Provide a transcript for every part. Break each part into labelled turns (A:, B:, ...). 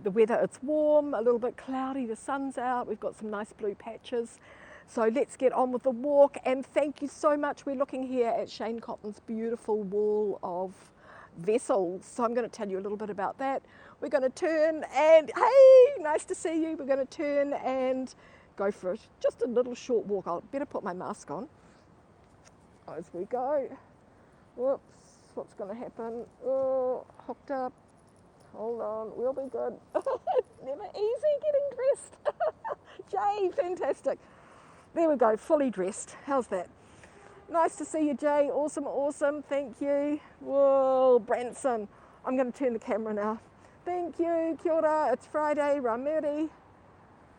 A: the weather. It's warm, a little bit cloudy, the sun's out, we've got some nice blue patches. So let's get on with the walk, and thank you so much. We're looking here at Shane Cotton's beautiful wall of vessels. So I'm going to tell you a little bit about that. We're going to turn and, hey, nice to see you. We're going to turn and go for just a little short walk. I'll better put my mask on as we go. Whoops, what's going to happen? Oh, hooked up. Hold on, we'll be good. Never easy getting dressed. Jay, fantastic. There we go, fully dressed. How's that? Nice to see you, Jay. Awesome, awesome. Thank you. Whoa, Branson. I'm going to turn the camera now. Thank you. Kia ora. It's Friday. Rameri.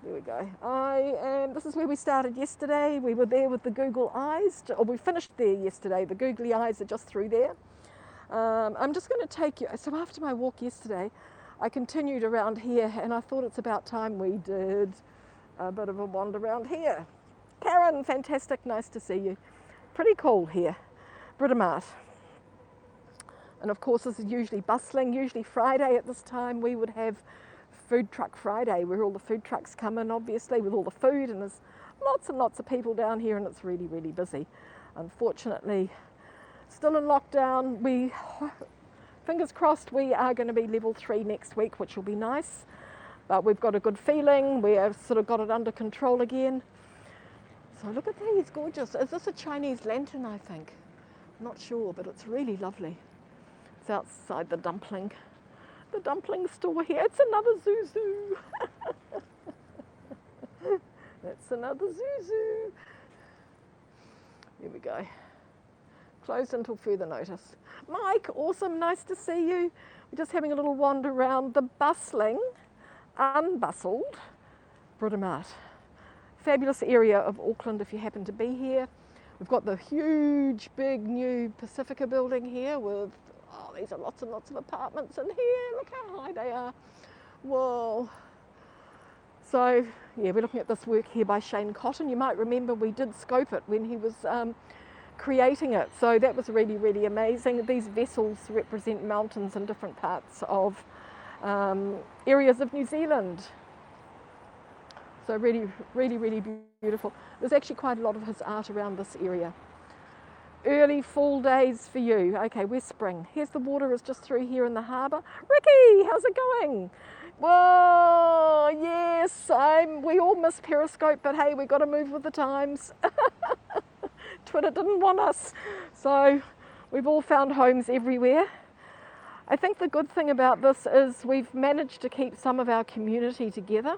A: There we go. This is where we started yesterday. We were there with the Google eyes. Or we finished there yesterday. The googly eyes are just through there. I'm just going to take you. So after my walk yesterday, I continued around here, and I thought it's about time we did a bit of a wander around here. Karen, fantastic, nice to see you. Pretty cool here, Britomart. And of course this is usually bustling. Usually Friday at this time we would have Food Truck Friday, where all the food trucks come in, obviously, with all the food, and there's lots and lots of people down here, and it's really, really busy. Unfortunately, still in lockdown. Fingers crossed, we are going to be level 3 next week, which will be nice. But we've got a good feeling. We have sort of got it under control again. So look at these, gorgeous. Is this a Chinese lantern, I think? I'm not sure, but it's really lovely. It's outside the dumpling store here. It's another Zuzu. That's another Zuzu. Here we go. Closed until further notice. Mike, awesome, nice to see you. We're just having a little wander around the bustling, unbustled Britomart. Fabulous area of Auckland if you happen to be here. We've got the huge, big new Pacifica building here with, oh, these are lots and lots of apartments in here. Look how high they are. Whoa. So, yeah, we're looking at this work here by Shane Cotton. You might remember we did scope it when he was creating it. So that was really, really amazing. These vessels represent mountains in different parts of areas of New Zealand. So really, really, really beautiful. There's actually quite a lot of his art around this area. Early fall days for you. Okay, where's spring? Here's the water is just through here in the harbour. Ricky, how's it going? Whoa, yes, we all miss Periscope, but hey, we got to move with the times. Twitter didn't want us, so we've all found homes everywhere. I think the good thing about this is we've managed to keep some of our community together.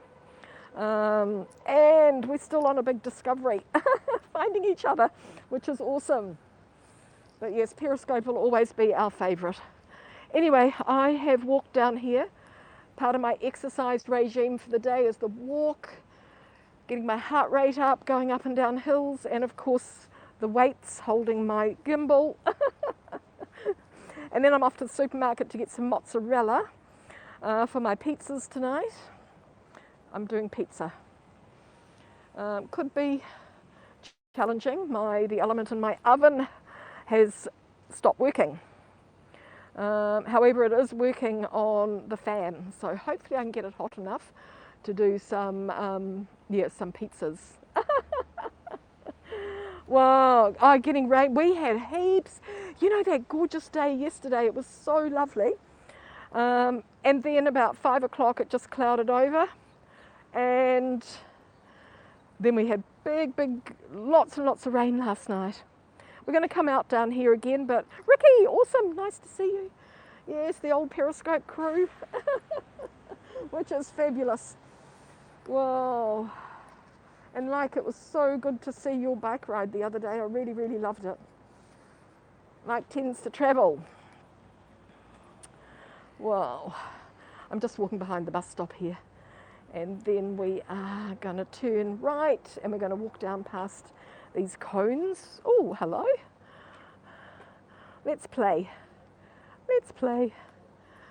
A: And we're still on a big discovery, finding each other, which is awesome. But yes, Periscope will always be our favourite. Anyway, I have walked down here. Part of my exercise regime for the day is the walk, getting my heart rate up, going up and down hills, and of course the weights holding my gimbal. And then I'm off to the supermarket to get some mozzarella for my pizzas tonight. I'm doing pizza. Could be challenging. The element in my oven has stopped working. However, it is working on the fan, so hopefully I can get it hot enough to do some pizzas. Wow, getting rain. We had heaps. You know, that gorgeous day yesterday, it was so lovely. And then about 5 o'clock it just clouded over. And then we had lots and lots of rain last night. We're going to come out down here again, but Ricky, awesome, nice to see you. Yes, the old Periscope crew, which is fabulous. Whoa. And like, it was so good to see your bike ride the other day. I really, really loved it. Mike tends to travel. Whoa. I'm just walking behind the bus stop here. And then we are going to turn right and we're going to walk down past these cones. Oh, hello. Let's play. Let's play.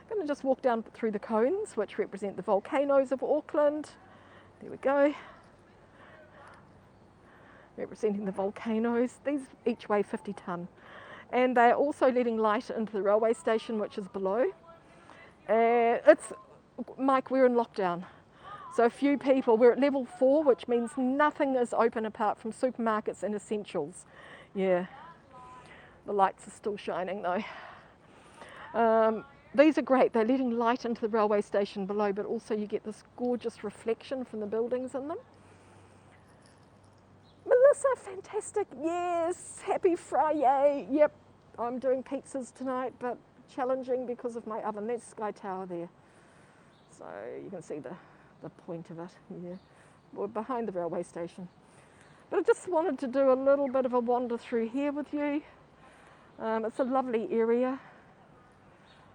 A: I'm going to just walk down through the cones, which represent the volcanoes of Auckland. There we go. Representing the volcanoes. These each weigh 50 tonne. And they're also letting light into the railway station, which is below. It's Mike, we're in lockdown. So a few people, we're at level 4, which means nothing is open apart from supermarkets and essentials. Yeah, the lights are still shining though. These are great. They're letting light into the railway station below, but also you get this gorgeous reflection from the buildings in them. Melissa, fantastic. Yes, happy Friday. Yep, I'm doing pizzas tonight, but challenging because of my oven. There's Sky Tower there. So you can see the point of it. Yeah, we're behind the railway station. But I just wanted to do a little bit of a wander through here with you. It's a lovely area.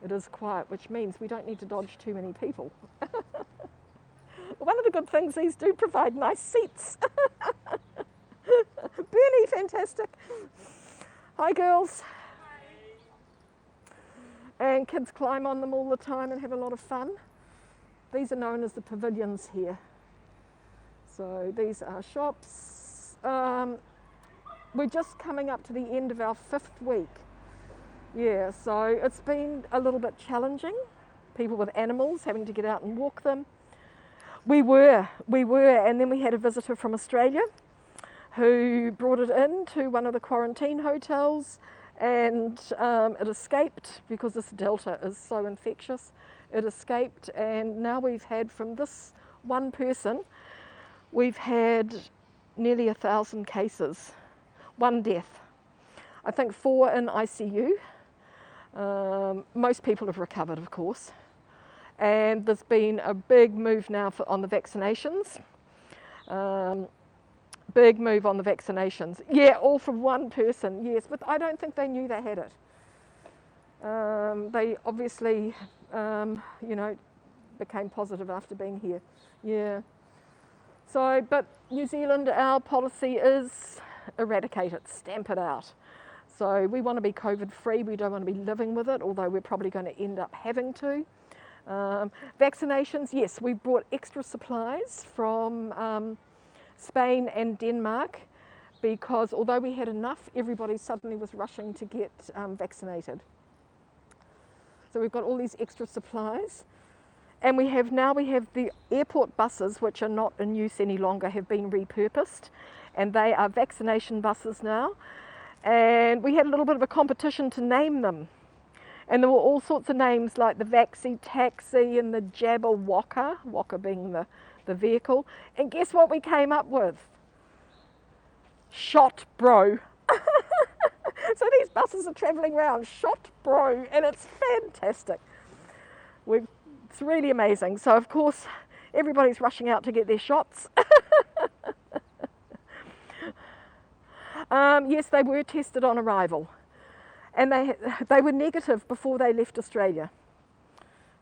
A: It is quiet, which means we don't need to dodge too many people. One of the good things, these do provide nice seats. Bernie, fantastic. Hi, girls. Hi. And kids climb on them all the time and have a lot of fun. These are known as the pavilions here. So these are shops. We're just coming up to the end of our 5th week. Yeah, so it's been a little bit challenging. People with animals having to get out and walk them. We were, and then we had a visitor from Australia who brought it in to one of the quarantine hotels, and it escaped because this Delta is so infectious. It escaped, and now we've had, from this one person, we've had nearly 1,000 cases, 1 death. I think 4 in ICU. Most people have recovered, of course. And there's been a big move now on the vaccinations. Big move on the vaccinations. Yeah, all from one person, yes, but I don't think they knew they had it. They obviously, became positive after being here. Yeah. So, but New Zealand, our policy is eradicate it, stamp it out. So we want to be COVID free, we don't want to be living with it, although we're probably going to end up having to. Vaccinations, yes, we brought extra supplies from Spain and Denmark, because although we had enough, everybody suddenly was rushing to get vaccinated. So we've got all these extra supplies. And we have the airport buses, which are not in use any longer, have been repurposed, and they are vaccination buses now. And we had a little bit of a competition to name them. And there were all sorts of names like the Vaxi Taxi and the Jabberwocker, Wocker being the vehicle. And guess what we came up with? Shot Bro. So these buses are travelling around, Shot Bro, and it's fantastic. It's really amazing. So of course, everybody's rushing out to get their shots. Yes, they were tested on arrival, and they were negative before they left Australia.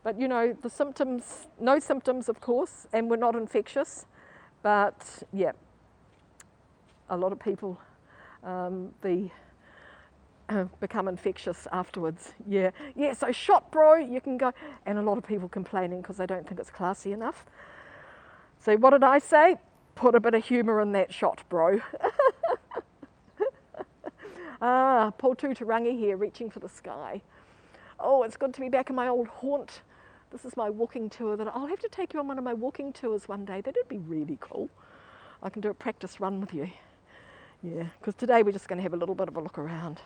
A: But the symptoms, no symptoms of course, and were not infectious, but yeah, a lot of people become infectious afterwards. Yeah, so Shot Bro, you can go, and a lot of people complaining because they don't think it's classy enough. So what did I say? Put a bit of humour in that Shot Bro. Paul Tuturangi here, reaching for the sky. Oh, it's good to be back in my old haunt. This is my walking tour. I'll have to take you on one of my walking tours one day. That'd be really cool. I can do a practice run with you. Yeah, because today we're just going to have a little bit of a look around.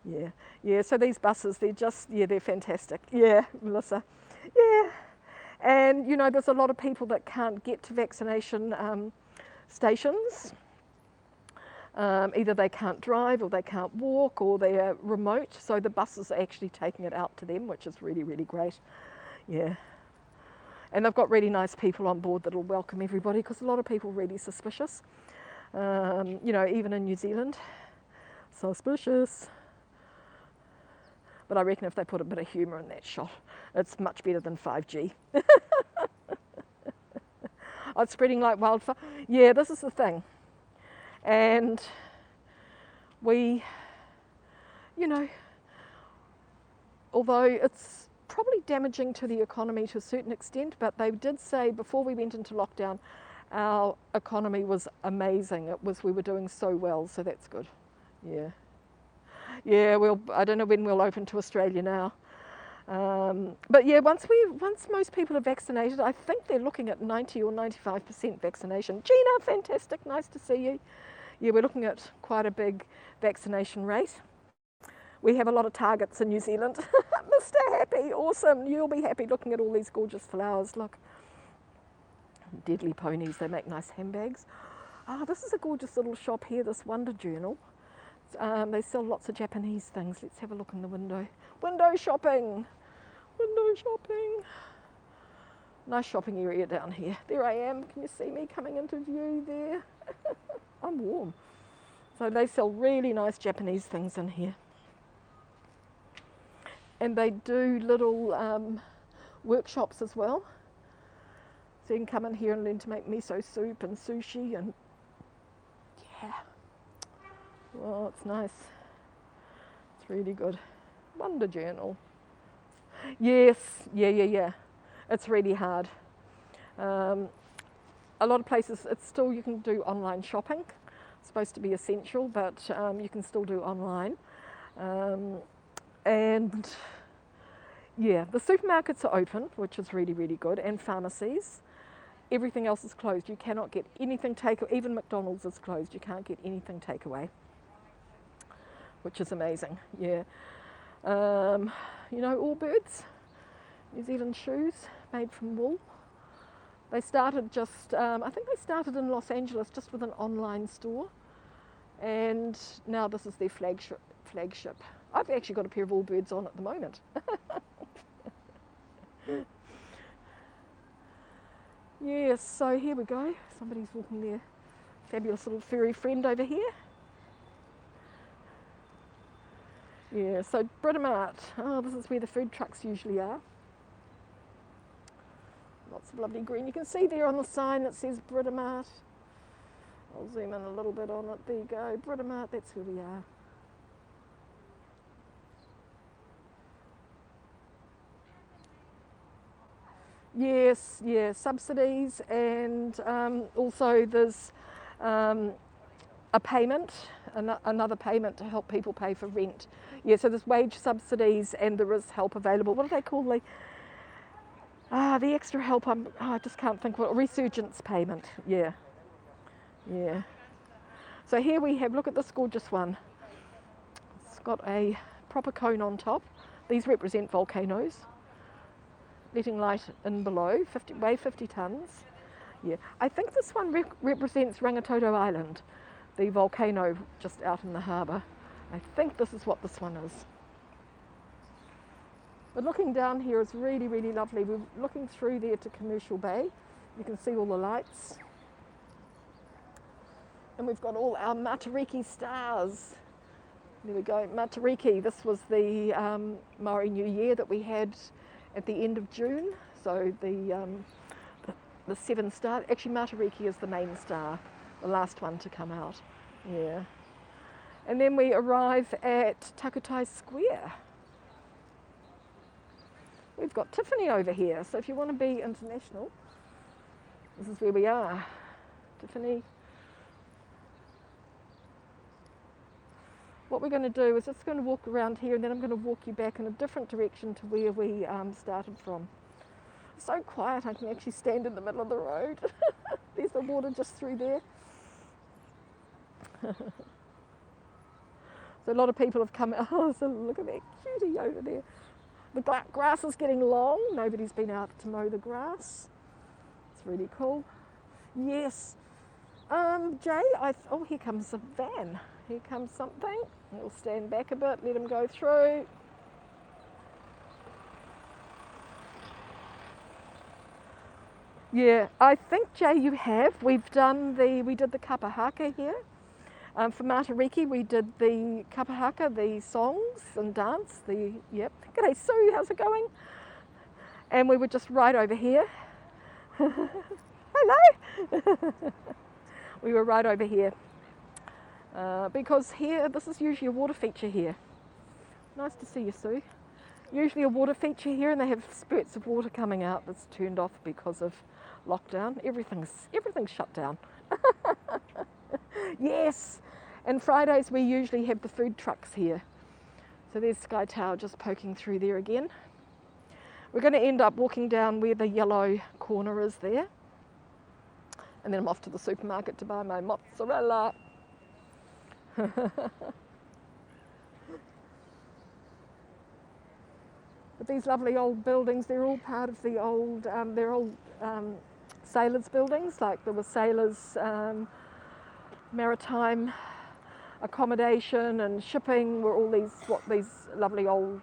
A: Yeah. So these buses, they're fantastic. Yeah, Melissa. Yeah. And there's a lot of people that can't get to vaccination stations. Either they can't drive, or they can't walk, or they're remote. So the buses are actually taking it out to them, which is really, really great. Yeah. And they've got really nice people on board that'll welcome everybody, because a lot of people are really suspicious. Even in New Zealand. Suspicious. But I reckon if they put a bit of humour in that shot, it's much better than 5G. It's spreading like wildfire. Yeah, this is the thing. And we, although it's probably damaging to the economy to a certain extent, but they did say before we went into lockdown, our economy was amazing. We were doing so well, so that's good. Yeah. I don't know when we'll open to Australia now. But yeah, once most people are vaccinated, I think they're looking at 90 or 95% vaccination. Gina, fantastic, nice to see you. Yeah, we're looking at quite a big vaccination rate. We have a lot of targets in New Zealand. Mr. Happy, awesome. You'll be happy looking at all these gorgeous flowers. Look, deadly ponies, they make nice handbags. Ah, this is a gorgeous little shop here, this Wonder Journal. They sell lots of Japanese things. Let's have a look in the window. Window shopping. Window shopping. Nice shopping area down here. There I am. Can you see me coming into view there? I'm warm. So they sell really nice Japanese things in here. And they do little workshops as well. So you can come in here and learn to make miso soup and sushi and yeah. Well, it's nice. It's really good. Wonder Journal. Yes, yeah. It's really hard. A lot of places, it's still, you can do online shopping. It's supposed to be essential, but you can still do online. And yeah, the supermarkets are open, which is really, really good, and pharmacies. Everything else is closed. You cannot get anything takeaway. Even McDonald's is closed. You can't get anything takeaway, which is amazing. Yeah. You know, Allbirds, New Zealand shoes made from wool. They started just, I think they started in Los Angeles just with an online store, and now this is their flagship. I've actually got a pair of Allbirds on at the moment. Yes, so here we go. Somebody's walking their fabulous little furry friend over here. Yeah, so Britomart. Oh, this is where the food trucks usually are. Lots of lovely green. You can see there on the sign that says Britomart. I'll zoom in a little bit on it. There you go. Britomart, that's where we are. Yes, yeah, subsidies, and also there's a payment, another payment to help people pay for rent. Yeah, so there's wage subsidies and there is help available. What do they call the extra help? I just can't think what, resurgence payment. Yeah. So here we have, look at this gorgeous one. It's got a proper cone on top. These represent volcanoes. Letting light in below, weigh 50 tonnes. Yeah, I think this one represents Rangitoto Island, the volcano just out in the harbour. I think this is what this one is. But looking down here is really, really lovely. We're looking through there to Commercial Bay. You can see all the lights. And we've got all our Matariki stars. There we go, Matariki. This was the Maori New Year that we had at the end of June. So the 7 star, actually Matariki is the main star, the last one to come out. Yeah. And then we arrive at Takatai Square. We've got Tiffany over here, so if you want to be international, this is where we are. Tiffany. What we're going to do is just going to walk around here, and then I'm going to walk you back in a different direction to where we started from. It's so quiet, I can actually stand in the middle of the road. There's the water just through there. So a lot of people have come, oh, so look at that cutie over there. The grass is getting long. Nobody's been out to mow the grass. It's really cool. Yes. Jay, oh, here comes a van. Here comes something. We'll stand back a bit, let him go through. Yeah, I think, Jay, you have. We did the kapahaka here. For Matariki, we did the kapahaka, the songs and dance. Yep. G'day, Sue, how's it going? And we were just right over here. Hello. We were right over here. Because here, this is usually a water feature here. Nice to see you, Sue. Usually a water feature here, and they have spurts of water coming out that's turned off because of lockdown. Everything's shut down. Yes, and Fridays we usually have the food trucks here. So there's Sky Tower just poking through there again. We're going to end up walking down where the yellow corner is there. And then I'm off to the supermarket to buy my mozzarella. But these lovely old buildings, they're all part of the old, they're all sailors' buildings, like there were sailors' maritime accommodation and shipping were all these, what these lovely old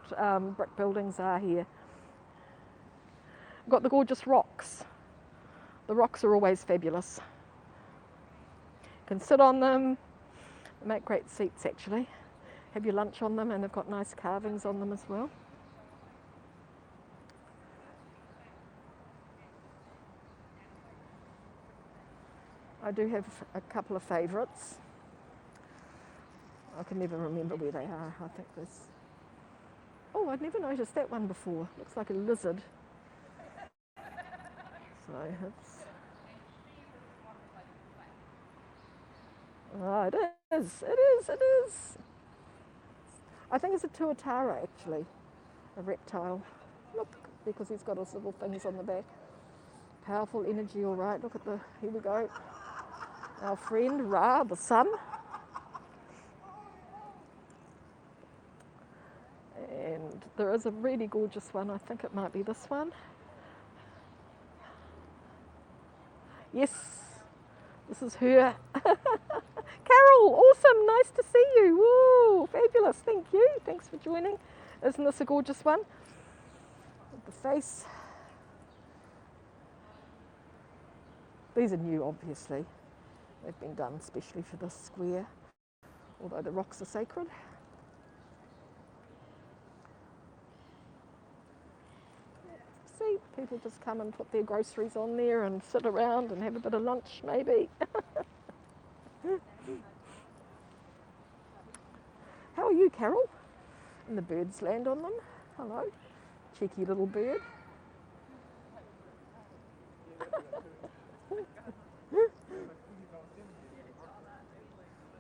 A: brick buildings are here. We've got the gorgeous rocks. The rocks are always fabulous. You can sit on them, they make great seats actually. Have your lunch on them and they've got nice carvings on them as well. I do have a couple of favourites. I can never remember where they are. I think there's... Oh, I'd never noticed that one before. Looks like a lizard. So it's... Oh, it is. It is. I think it's a tuatara actually, a reptile. Look, because he's got his little things on the back. Powerful energy, all right. Look at the... Here we go. Our friend Ra, the sun. And there is a really gorgeous one. I think it might be this one. Yes, this is her. Carol, awesome, nice to see you. Woo, fabulous, thank you. Thanks for joining. Isn't this a gorgeous one? With the face. These are new, obviously. They've been done especially for this square, although the rocks are sacred. See, people just come and put their groceries on there and sit around and have a bit of lunch maybe. How are you, Carol? And the birds land on them. Hello, cheeky little bird.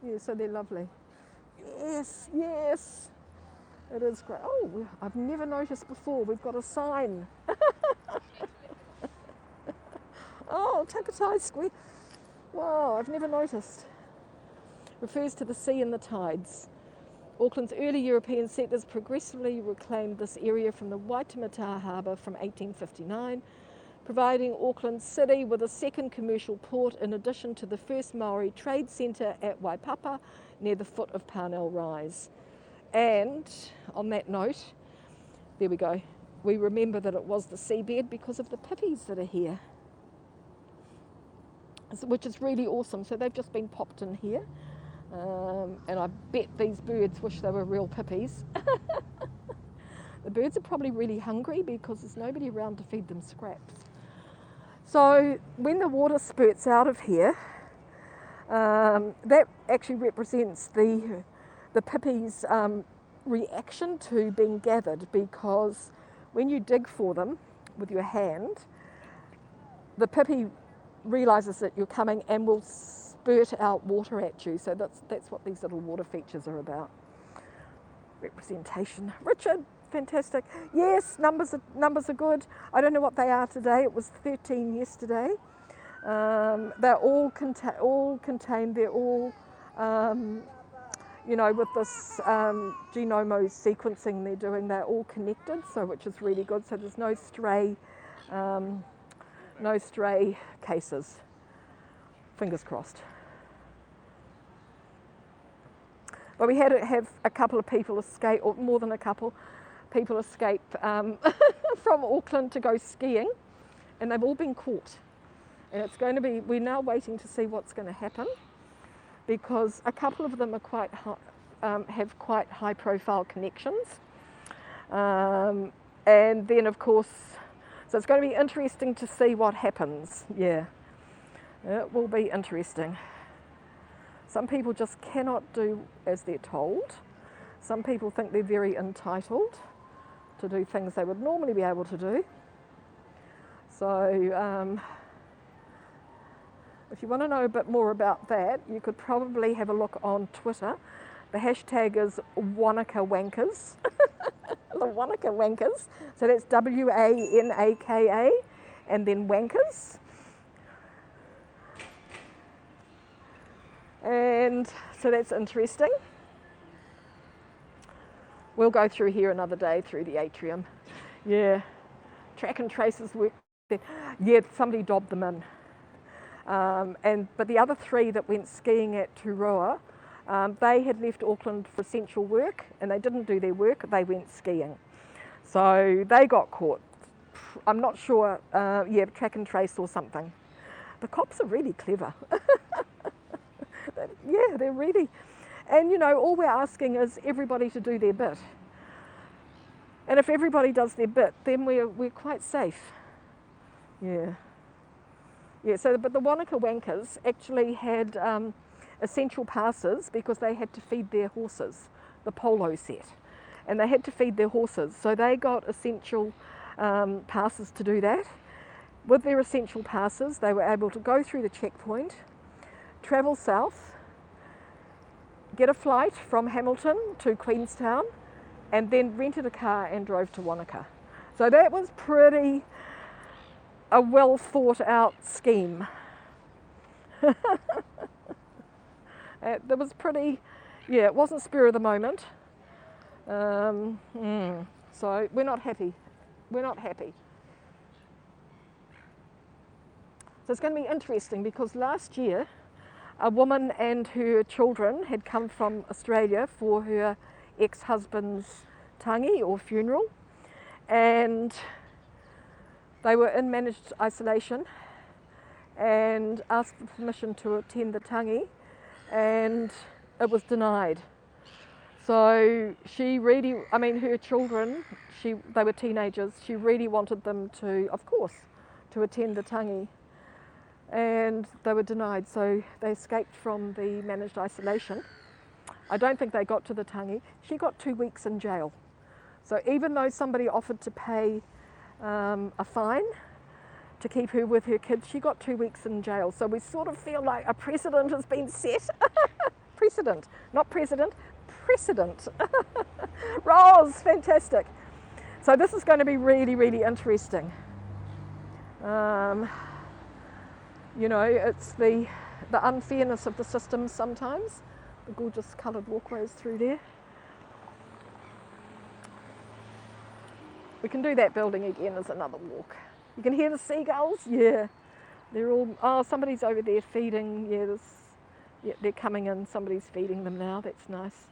A: Yeah, so they're lovely. Yes, yes. It is great. Oh, I've never noticed before. We've got a sign. Oh, Takatai Square. Wow, I've never noticed. Refers to the sea and the tides. Auckland's early European settlers progressively reclaimed this area from the Waitemata Harbour from 1859, providing Auckland City with a second commercial port in addition to the first Maori trade centre at Waipapa near the foot of Parnell Rise. And on that note, there we go, we remember that it was the seabed because of the pippies that are here, which is really awesome. So they've just been popped in here. And I bet these birds wish they were real pippies. The birds are probably really hungry because there's nobody around to feed them scraps. So when the water spurts out of here, that actually represents the pippies' reaction to being gathered, because when you dig for them with your hand, the pippy realises that you're coming and will spurt out water at you. So that's what these little water features are about. Representation. Richard, fantastic. Yes, numbers are good. I don't know what they are today. It was 13 yesterday. They're all contained. They're all, you know, with this genome sequencing they're doing, they're all connected. So which is really good. So there's no stray cases. Fingers crossed. But we had to have a couple of people escape, or more than a couple, people escape from Auckland to go skiing, and they've all been caught. And it's going to be, we're now waiting to see what's going to happen, because a couple of them are quite have quite high profile connections. And then of course, so it's going to be interesting to see what happens. Yeah, it will be interesting. Some people just cannot do as they're told. Some people think they're very entitled to do things they would normally be able to do. So if you want to know a bit more about that, you could probably have a look on Twitter. The hashtag is Wanaka Wankers. the Wanaka Wankers. So that's Wanaka, and then Wankers. And so that's interesting. We'll go through here another day through the atrium. Yeah, track and traces work. Yeah, somebody dobbed them in. But the other three that went skiing at Turoa, they had left Auckland for essential work and they didn't do their work, they went skiing. So they got caught. I'm not sure, yeah, track and trace or something. The cops are really clever. Yeah, they're really, and you know, all we're asking is everybody to do their bit. And if everybody does their bit, then we're quite safe. Yeah. Yeah, so, but the Wanaka Wankers actually had essential passes because they had to feed their horses, the polo set. And they had to feed their horses, so they got essential passes to do that. With their essential passes, they were able to go through the checkpoint, travel south, get a flight from Hamilton to Queenstown, and then rented a car and drove to Wanaka. So that was pretty a well thought out scheme. That was pretty, yeah, it wasn't spur of the moment. So we're not happy. We're not happy. So it's going to be interesting because last year a woman and her children had come from Australia for her ex-husband's tangi or funeral, and they were in managed isolation and asked for permission to attend the tangi, and it was denied. So she really, I mean, her children, they were teenagers, she really wanted them to, of course, to attend the tangi, and they were denied, so they escaped from the managed isolation. I don't think they got to the tangi. She got 2 weeks in jail. So even though somebody offered to pay a fine to keep her with her kids, she got 2 weeks in jail. So we sort of feel like a precedent has been set. Precedent, not president, precedent. Ros, fantastic. So this is going to be really, really interesting. You know, it's the unfairness of the system sometimes. The gorgeous coloured walkways through there. We can do that building again as another walk. You can hear the seagulls, yeah. They're all, oh, somebody's over there feeding, yeah, they're coming in, somebody's feeding them now, that's nice.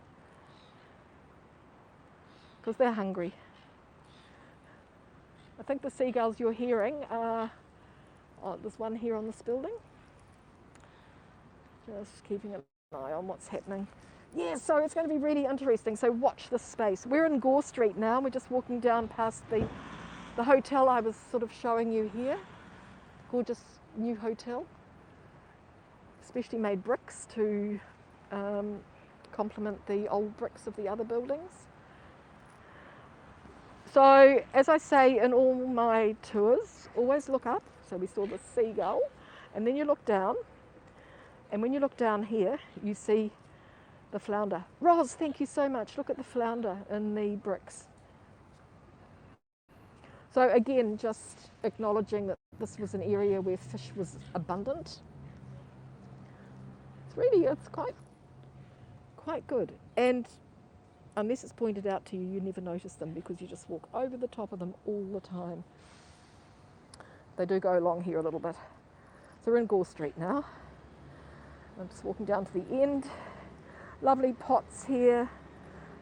A: Because they're hungry. I think the seagulls you're hearing are, oh, there's one here on this building. Just keeping an eye on what's happening. Yeah, so it's going to be really interesting, so watch this space. We're in Gore Street now, we're just walking down past the hotel I was sort of showing you here. Gorgeous new hotel. Especially made bricks to complement the old bricks of the other buildings. So, as I say in all my tours, always look up. So we saw the seagull, and then you look down, and when you look down here, you see the flounder. Ros, thank you so much. Look at the flounder in the bricks. So again, just acknowledging that this was an area where fish was abundant. It's quite good. And unless it's pointed out to you, you never notice them because you just walk over the top of them all the time. They do go along here a little bit. So we're in Gore Street now. I'm just walking down to the end. Lovely pots here,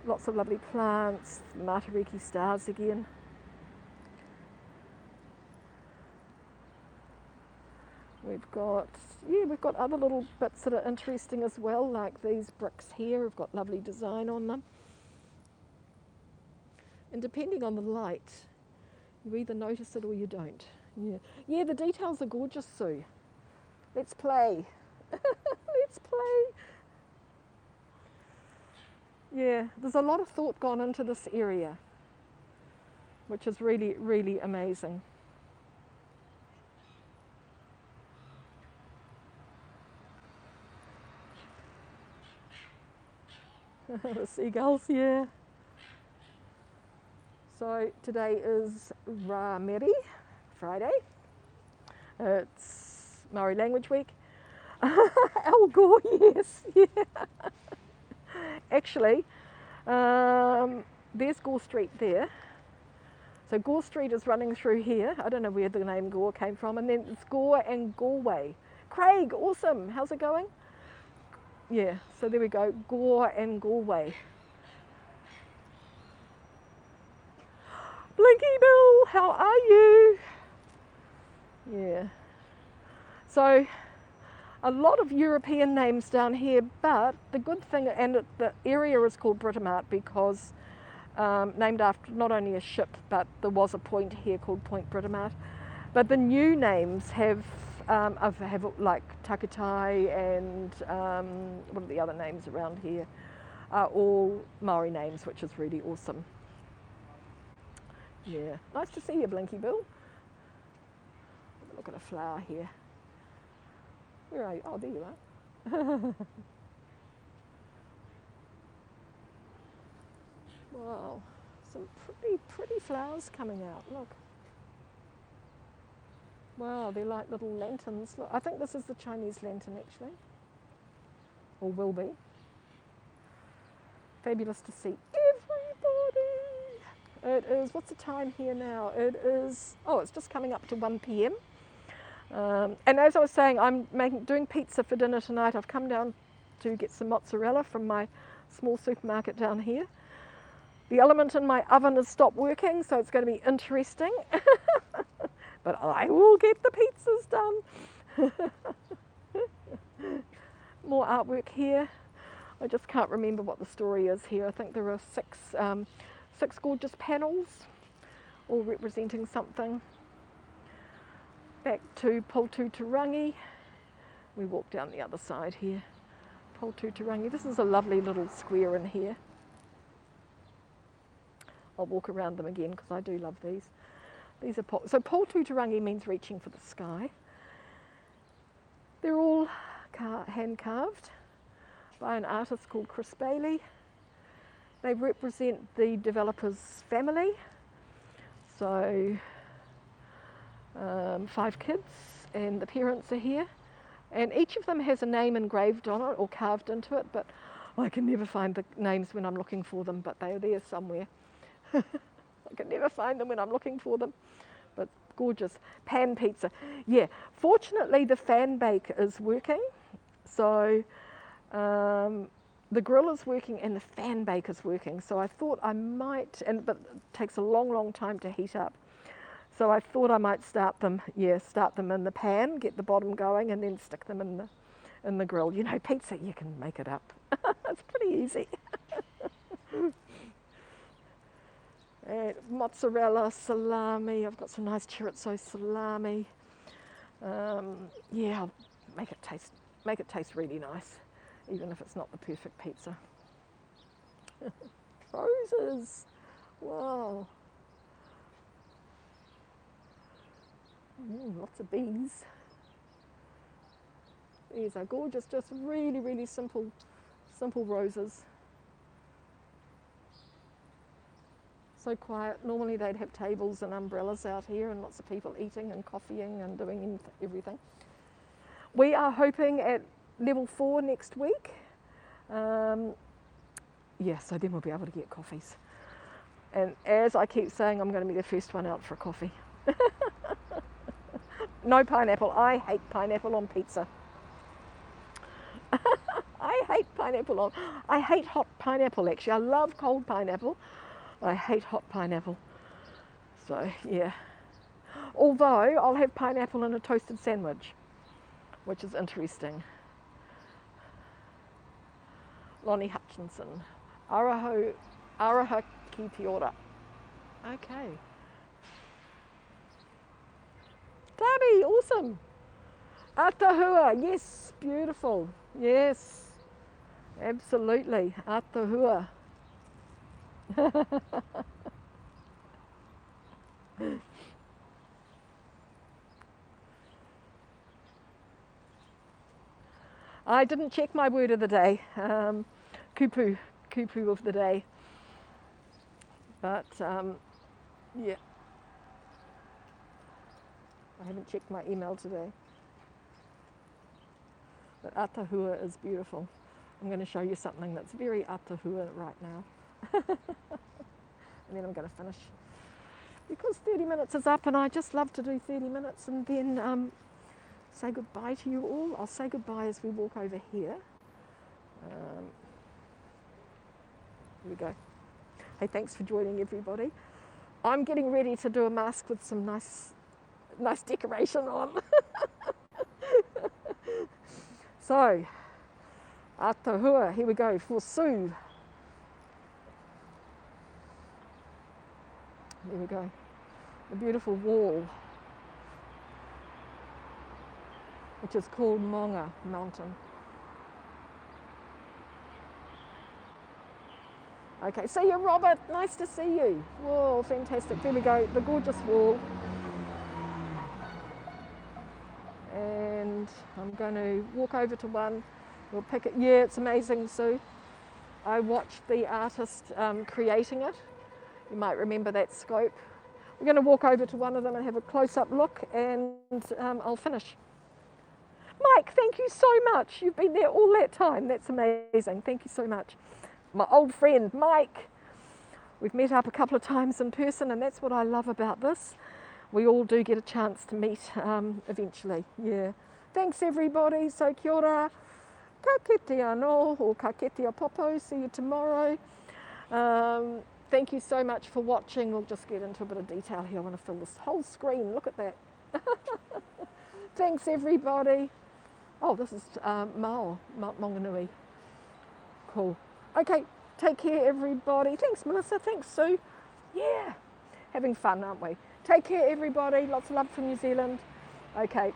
A: lots of lovely plants, Matariki stars again. We've got other little bits that are interesting as well, like these bricks here have got lovely design on them. And depending on the light, you either notice it or you don't. Yeah, the details are gorgeous, Sue. Let's play. Let's play. Yeah, there's a lot of thought gone into this area, which is really, really amazing. The seagulls, yeah. So today is Rameri, Friday. It's Maori Language Week. Al Gore, yes, yeah. Actually, there's Gore Street there. So Gore Street is running through here. I don't know where the name Gore came from. And then it's Gore and Galway. Craig, awesome. How's it going? Yeah, so there we go. Gore and Galway. Blinky Bill, how are you? Yeah. So a lot of European names down here, but the good thing, and the area is called Britomart because named after not only a ship, but there was a point here called Point Britomart. But the new names have like Takatai and what are the other names around here, are all Maori names, which is really awesome. Yeah, nice to see you, Blinky Bill. Look at a flower here. Where are you? Oh, there you are. Wow, some pretty flowers coming out. Look. Wow, they're like little lanterns. Look, I think this is the Chinese lantern actually, or will be. Fabulous to see everybody. It is, what's the time here now? It is, oh, it's just coming up to 1 p.m. And as I was saying, I'm doing pizza for dinner tonight. I've come down to get some mozzarella from my small supermarket down here. The element in my oven has stopped working, so it's going to be interesting. But I will get the pizzas done. More artwork here. I just can't remember what the story is here. I think there are six gorgeous panels, all representing something. Back to Poltutarangi. We walk down the other side here. Poltutarangi. This is a lovely little square in here. I'll walk around them again because I do love these. These are so Poltutarangi means reaching for the sky. They're all hand carved by an artist called Chris Bailey. They represent the developer's family. So 5 kids and the parents are here. And each of them has a name engraved on it or carved into it, but I can never find the names when I'm looking for them, but they are there somewhere. I can never find them when I'm looking for them, but gorgeous. Pan pizza. Yeah, fortunately the fan bake is working. So the grill is working and the fan bake is working. So I thought I might, but it takes a long time to heat up. So I thought I might start them in the pan, get the bottom going, and then stick them in the grill. You know, pizza, you can make it up. It's pretty easy. And mozzarella, salami. I've got some nice chorizo salami. Yeah, I'll make it taste really nice, even if it's not the perfect pizza. Roses. Wow. Lots of bees. These are gorgeous, just really simple roses. So quiet. Normally they'd have tables and umbrellas out here and lots of people eating and coffeeing and doing everything. We are hoping at level 4 next week. Yeah, so then we'll be able to get coffees. And as I keep saying, I'm going to be the first one out for a coffee. No pineapple. I hate pineapple on pizza. I hate hot pineapple actually. I love cold pineapple. I hate hot pineapple. So yeah. Although I'll have pineapple in a toasted sandwich, which is interesting. Lonnie Hutchinson. Araha ki te ora. Okay. Tabby, awesome. Atahua, yes, beautiful. Yes, absolutely. Atahua. I didn't check my word of the day, kupu of the day. But Yeah. I haven't checked my email today. But Atahua is beautiful. I'm going to show you something that's very Atahua right now. And then I'm going to finish. Because 30 minutes is up and I just love to do 30 minutes and then say goodbye to you all. I'll say goodbye as we walk over here. Here we go. Hey, thanks for joining everybody. I'm getting ready to do a mask with some nice decoration on. So, Atahua, here we go, for Sue. There we go. A beautiful wall, which is called Manga Mountain. Okay, see you, Robert. Nice to see you. Whoa, fantastic. There we go, the gorgeous wall. And I'm going to walk over to one. We'll pick it. Yeah, it's amazing, Sue. I watched the artist creating it. You might remember that scope. We're going to walk over to one of them and have a close-up look, and I'll finish. Mike, thank you so much. You've been there all that time. That's amazing. Thank you so much. My old friend, Mike. We've met up a couple of times in person, and that's what I love about this. We all do get a chance to meet eventually. Yeah. Thanks, everybody. So kia ora. Ka kite anō, or ka kite a popo. See you tomorrow. Thank you so much for watching. We'll just get into a bit of detail here. I want to fill this whole screen. Look at that. Thanks, everybody. Oh, this is Mao, Maunganui. Cool. Okay, take care, everybody. Thanks, Melissa. Thanks, Sue. Yeah, having fun, aren't we? Take care, everybody. Lots of love from New Zealand. Okay.